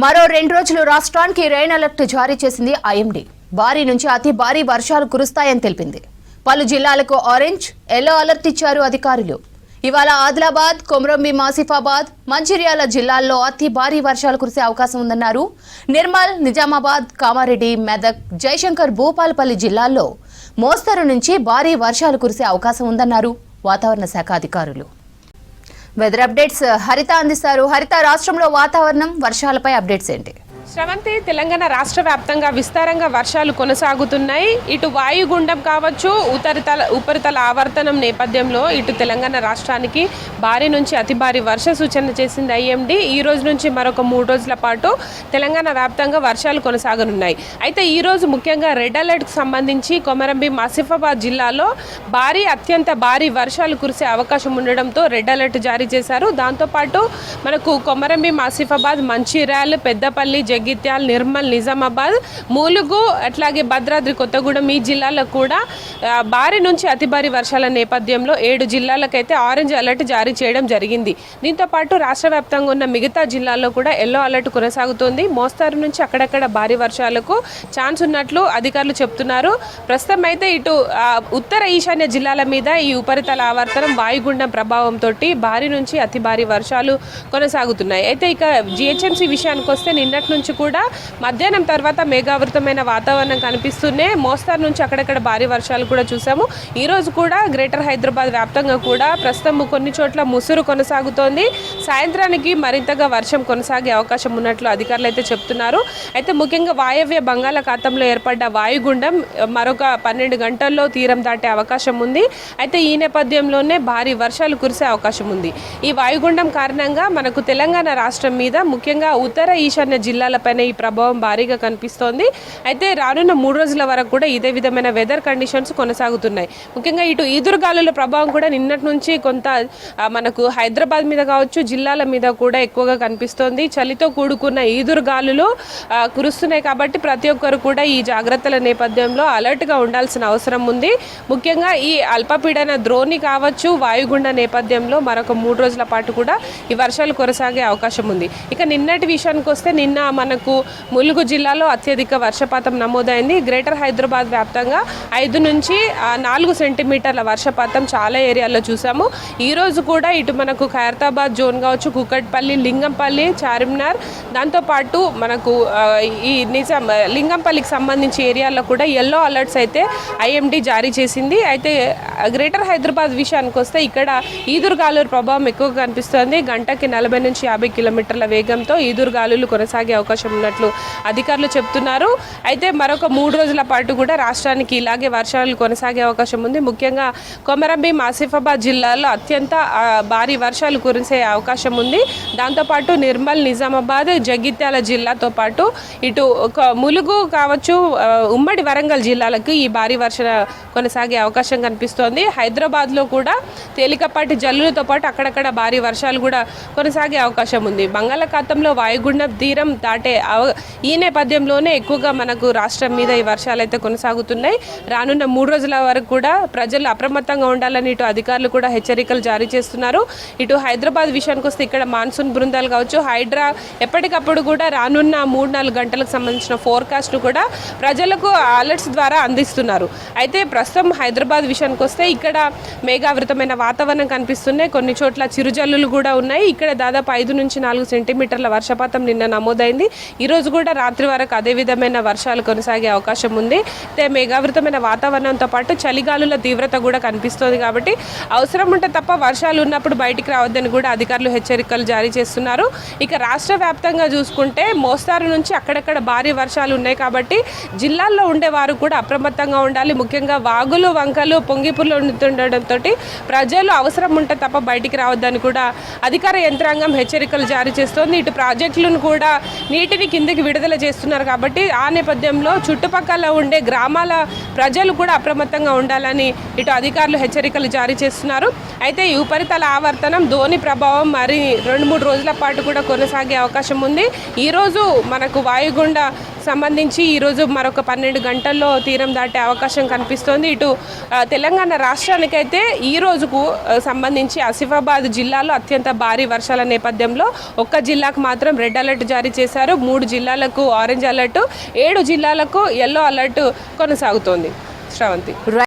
మరో 2 రోజులు రాష్ట్రానికి రెయిన్ అలర్ట్ జారీ చేసింది ఐఎండీ. భారీ నుంచి అతి భారీ వర్షాలు కురుస్తాయని తెలిపింది. పలు జిల్లాలకు ఆరెంజ్, ఎల్లో అలర్ట్ ఇచ్చారు అధికారులు. ఇవాళ ఆదిలాబాద్, కొమరంభీం, ఆసిఫాబాద్, మంచిర్యాల జిల్లాల్లో అతి భారీ వర్షాలు కురిసే అవకాశం ఉందన్నారు. నిర్మల్, నిజామాబాద్, కామారెడ్డి, మెదక్, జయశంకర్, భూపాలపల్లి జిల్లాల్లో మోస్తరు నుంచి భారీ వర్షాలు కురిసే అవకాశం ఉందన్నారు వాతావరణ శాఖ అధికారులు. వెదర్ అప్డేట్స్ హరిత అందిస్తారు. హరిత, రాష్ట్రంలో వాతావరణం, వర్షాలపై అప్డేట్స్ ఏంటి? శ్రవంతి, తెలంగాణ రాష్ట్ర వ్యాప్తంగా విస్తారంగా వర్షాలు కొనసాగుతున్నాయి. ఇటు వాయుగుండం కావచ్చు, ఉపరితల ఆవర్తనం నేపథ్యంలో ఇటు తెలంగాణ రాష్ట్రానికి భారీ నుంచి అతి భారీ వర్ష సూచన చేసింది ఐఎండీ. ఈ రోజు నుంచి మరొక 3 రోజుల పాటు తెలంగాణ వ్యాప్తంగా వర్షాలు కొనసాగనున్నాయి. అయితే ఈ రోజు ముఖ్యంగా రెడ్ అలర్ట్కి సంబంధించి కొమరంభీం, ఆసిఫాబాద్ జిల్లాలో అత్యంత భారీ వర్షాలు కురిసే అవకాశం ఉండడంతో రెడ్ అలర్ట్ జారీ చేశారు. దాంతోపాటు మనకు కొమరంభీం, ఆసిఫాబాద్, మంచిర్యాల, పెద్దపల్లి, జగిత్యాల, నిర్మల్, నిజామాబాద్, ములుగు, అట్లాగే భద్రాద్రి కొత్తగూడెం ఈ జిల్లాలకు కూడా భారీ నుంచి అతి భారీ వర్షాల నేపథ్యంలో 7 జిల్లాలకైతే ఆరెంజ్ అలర్ట్ జారీ చేయడం జరిగింది. దీంతో పాటు రాష్ట్ర వ్యాప్తంగా ఉన్న మిగతా జిల్లాల్లో కూడా ఎల్లో అలర్ట్ కొనసాగుతోంది. మోస్తారు నుంచి అక్కడక్కడ భారీ వర్షాలకు ఛాన్స్ ఉన్నట్లు అధికారులు చెప్తున్నారు. ప్రస్తుతం అయితే ఇటు ఉత్తర ఈశాన్య జిల్లాల మీద ఈ ఉపరితల ఆవర్తనం, వాయుగుండం ప్రభావంతో భారీ నుంచి అతి భారీ వర్షాలు కొనసాగుతున్నాయి. అయితే ఇక జిహెచ్ఎంసీ విషయానికి వస్తే నిన్నటి నుంచి కూడా మధ్యాహ్నం తర్వాత మేఘావృతమైన వాతావరణం కనిపిస్తూనే మోస్తారు నుంచి అక్కడక్కడ భారీ వర్షాలు కూడా చూసాము. ఈ రోజు కూడా గ్రేటర్ హైదరాబాద్ వ్యాప్తంగా కూడా ప్రస్తుతం కొన్ని చోట్ల ముసురు కొనసాగుతోంది. సాయంత్రానికి మరింతగా వర్షం కొనసాగే అవకాశం ఉన్నట్లు అధికారులు అయితే చెప్తున్నారు. అయితే ముఖ్యంగా వాయవ్య బంగాళాఖాతంలో ఏర్పడ్డ వాయుగుండం మరొక 12 గంటల్లో తీరం దాటే అవకాశం ఉంది. అయితే ఈ నేపథ్యంలోనే భారీ వర్షాలు కురిసే అవకాశం ఉంది. ఈ వాయుగుండం కారణంగా మనకు తెలంగాణ రాష్ట్రం మీద ముఖ్యంగా ఉత్తర ఈశాన్య జిల్లాలపైన ఈ ప్రభావం భారీగా కనిపిస్తోంది. అయితే రానున్న 3 రోజుల వరకు కూడా ఇదే విధమైన వెదర్ కండిషన్స్ కొనసాగుతున్నాయి. ముఖ్యంగా ఇటు ఈదురుగాలుల ప్రభావం కూడా నిన్నటి నుంచి కొంత మనకు హైదరాబాద్ మీద కావచ్చు, జిల్లాల మీద కూడా ఎక్కువగా కనిపిస్తోంది. చలితో కూడుకున్న ఈదురుగాలులు కురుస్తున్నాయి కాబట్టి ప్రతి ఒక్కరు కూడా ఈ జాగ్రత్తల నేపథ్యంలో అలర్ట్గా ఉండాల్సిన అవసరం ఉంది. ముఖ్యంగా ఈ అల్పపీడన ద్రోణి కావచ్చు, వాయుగుండ నేపథ్యంలో మరొక 3 రోజుల పాటు కూడా ఈ వర్షాలు కొనసాగే అవకాశం ఉంది. ఇక నిన్నటి విషయానికి వస్తే నిన్న మనకు ములుగు జిల్లాలో అత్యధిక వర్షపాతం నమోదైంది. గ్రేటర్ హైదరాబాద్ వ్యాప్తంగా 5 నుంచి 4 సెంటీమీటర్ల వర్షపాతం చాలా ఏరియాల్లో చూసాము. ఈ రోజు కూడా ఇటు మనకు ఖైరతాబాద్ జోన్ కావచ్చు, కుకట్పల్లి, లింగంపల్లి, చార్మినార్, దాంతోపాటు మనకు ఈ లింగంపల్లికి సంబంధించి ఏరియాల్లో కూడా ఎల్లో అలర్ట్స్ అయితే ఐఎండీ జారీ చేసింది. అయితే గ్రేటర్ హైదరాబాద్ విషయానికి వస్తే ఇక్కడ ఈదురుగాలుల ప్రభావం ఎక్కువగా కనిపిస్తోంది. గంటకి 40 నుంచి 50 కిలోమీటర్ల వేగంతో ఈదురుగాలులు కొనసాగే అవకాశం ఉన్నట్లు అధికారులు చెప్తున్నారు. అయితే మరొక 3 రోజుల పాటు కూడా రాష్ట్రానికి ఇలాగే వర్షాలు కొనసాగే అవకాశం ఉంది. ముఖ్యంగా కొమరంభీం, ఆసిఫాబాద్ జిల్లాలో అత్యంత భారీ వర్షాలు కురిసే అవకాశం ఉంది. దాంతోపాటు నిర్మల్, నిజామాబాద్, జగిత్యాల జిల్లాతో పాటు ఇటు ములుగు కావచ్చు, ఉమ్మడి వరంగల్ జిల్లాలకు ఈ భారీ వర్షం కొనసాగే అవకాశం కనిపిస్తోంది. హైదరాబాద్లో కూడా తేలికపాటి జల్లులతో పాటు అక్కడక్కడ భారీ వర్షాలు కూడా కొనసాగే అవకాశం ఉంది. బంగాళాఖాతంలో వాయుగుండం తీరం దాటే ఈ నేపథ్యంలోనే ఎక్కువగా మనకు రాష్ట్రం మీద ఈ వర్షాలు అయితే కొనసాగుతున్నాయి. రానున్న 3 రోజుల వరకు కూడా ప్రజలు అప్రమత్తంగా ఉండాలని ఇటు అధికారులు కూడా హెచ్చరికలు జారీ చేస్తున్నారు. ఇటు హైదరాబాద్ విషయానికి వస్తే ఇక్కడ మాన్సూన్ బృందాలు కావచ్చు, హైడ్రా ఎప్పటికప్పుడు కూడా రానున్న 3-4 గంటలకు సంబంధించిన ఫోర్కాస్ట్ కూడా ప్రజలకు అలర్ట్స్ ద్వారా అందిస్తున్నారు. అయితే ప్రస్తుతం హైదరాబాద్ విషయానికి వస్తే ఇక్కడ మేఘావృతమైన వాతావరణం కనిపిస్తున్నాయి. కొన్ని చోట్ల చిరుజల్లులు కూడా ఉన్నాయి. ఇక్కడ దాదాపు 5 నుంచి 4 సెంటీమీటర్ల వర్షపాతం నిన్న నమోదైంది. ఈ రోజు కూడా రాత్రి వరకు అదే విధమైన వర్షాలు కొనసాగే అవకాశం ఉంది. అయితే మేఘావృతమైన వాతావరణంతో పాటు చలిగాలుల తీవ్రత కూడా కనిపిస్తుంది కాబట్టి అవసరం ఉంటే తప్ప వర్షాలు ఉన్నప్పుడు బయటికి రావద్దని కూడా అధికారులు హెచ్చరికలు జారీ చేస్తున్నారు. ఇక రాష్ట్ర వ్యాప్తంగా చూసుకుంటే మోస్తారు నుంచి అక్కడక్కడ భారీ వర్షాలు ఉన్నాయి కాబట్టి జిల్లాల్లో ఉండేవారు కూడా అప్రమత్తంగా ఉండాలి. ముఖ్యంగా వాగులు, వంకలు పొంగిపుర్లు ఉంటుండడంతో ప్రజలు అవసరం ఉంటే తప్ప బయటికి రావద్దని కూడా అధికార యంత్రాంగం హెచ్చరికలు జారీ చేస్తోంది. ఇటు ప్రాజెక్టులను కూడా నీటిని కిందకి విడుదల చేస్తున్నారు కాబట్టి ఆ నేపథ్యంలో చుట్టుపక్కల ఉండే గ్రామాల ప్రజలు కూడా అప్రమత్తంగా ఉండాలని ఇటు అధికారులు హెచ్చరికలు జారీ చేస్తున్నారు. అయితే ఈ ఉపరితల ఆవర్తనం, ధోని ప్రభావం మరి 2-3 రోజుల పాటు కూడా కొనసాగే అవకాశం ఉంది. ఈరోజు మనకు వాయుగుండ సంబంధించి ఈరోజు మరొక 12 గంటల్లో తీరం దాటే అవకాశం కనిపిస్తోంది. ఇటు తెలంగాణ తెలంగాణ రాష్ట్రానికైతే ఈ రోజుకు సంబంధించి ఆసిఫాబాద్ జిల్లాలో అత్యంత భారీ వర్షాల నేపథ్యంలో ఒక్క జిల్లాకు మాత్రం రెడ్ అలర్ట్ జారీ చేశారు. 3 జిల్లాలకు ఆరెంజ్ అలర్ట్, 7 జిల్లాలకు ఎల్లో అలర్ట్ కొనసాగుతోంది. శ్రవంతి.